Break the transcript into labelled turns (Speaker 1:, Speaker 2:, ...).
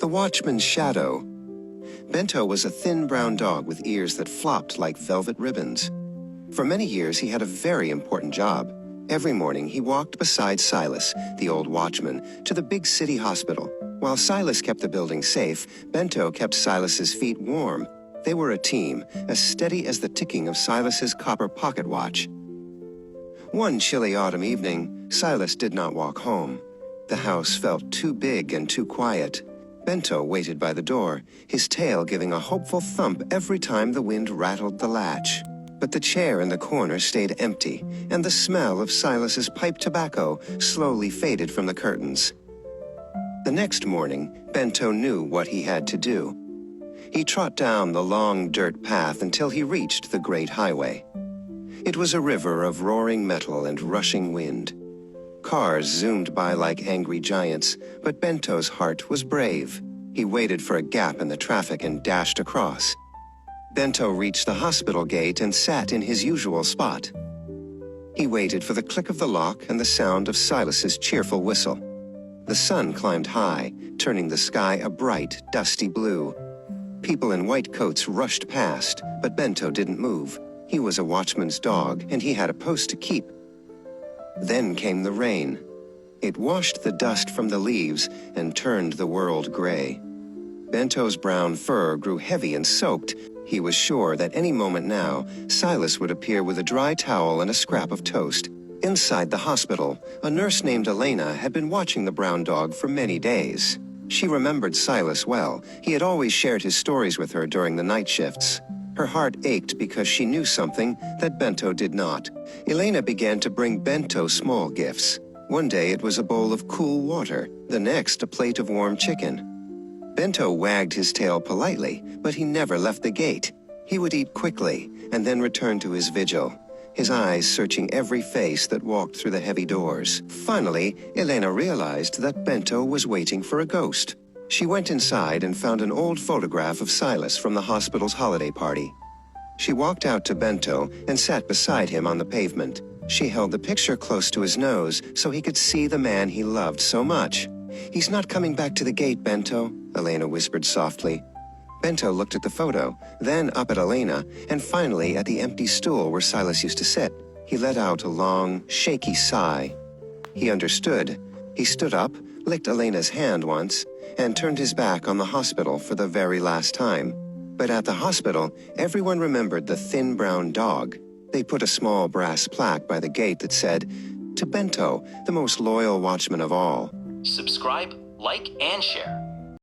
Speaker 1: The Watchman's Shadow. Bento was a thin brown dog with ears that flopped like velvet ribbons. For many years, he had a very important job. Every morning, he walked beside Silas, the old watchman, to the big city hospital. While Silas kept the building safe, Bento kept Silas's feet warm. They were a team, as steady as the ticking of Silas's copper pocket watch. One chilly autumn evening, Silas did not walk home. The house felt too big and too quiet. Bento waited by the door, his tail giving a hopeful thump every time the wind rattled the latch. But the chair in the corner stayed empty, and the smell of Silas's pipe tobacco slowly faded from the curtains. The next morning, Bento knew what he had to do. He trot down the long dirt path until he reached the great highway. It was a river of roaring metal and rushing wind. Cars zoomed by like angry giants, but Bento's heart was brave. He waited for a gap in the traffic and dashed across. Bento reached the hospital gate and sat in his usual spot. He waited for the click of the lock and the sound of Silas's cheerful whistle. The sun climbed high, turning the sky a bright, dusty blue. People in white coats rushed past, but Bento didn't move. He was a watchman's dog, and he had a post to keep. Then came the rain. It washed the dust from the leaves and turned the world gray. Bento's brown fur grew heavy and soaked. He was sure that any moment now, Silas would appear with a dry towel and a scrap of toast. Inside the hospital, a nurse named Elena had been watching the brown dog for many days. She remembered Silas well. He had always shared his stories with her during the night shifts. Her heart ached because she knew something that Bento did not. Elena began to bring Bento small gifts. One day it was a bowl of cool water, the next a plate of warm chicken. Bento wagged his tail politely, but he never left the gate. He would eat quickly and then return to his vigil, his eyes searching every face that walked through the heavy doors. Finally, Elena realized that Bento was waiting for a ghost. She went inside and found an old photograph of Silas from the hospital's holiday party. She walked out to Bento and sat beside him on the pavement. She held the picture close to his nose so he could see the man he loved so much. "He's not coming back to the gate, Bento," Elena whispered softly. Bento looked at the photo, then up at Elena, and finally at the empty stool where Silas used to sit. He let out a long, shaky sigh. He understood. He stood up, licked Elena's hand once, and turned his back on the hospital for the very last time. But at the hospital, everyone remembered the thin brown dog. They put a small brass plaque by the gate that said, "To Bento, the most loyal watchman of all."
Speaker 2: Subscribe, like, and share.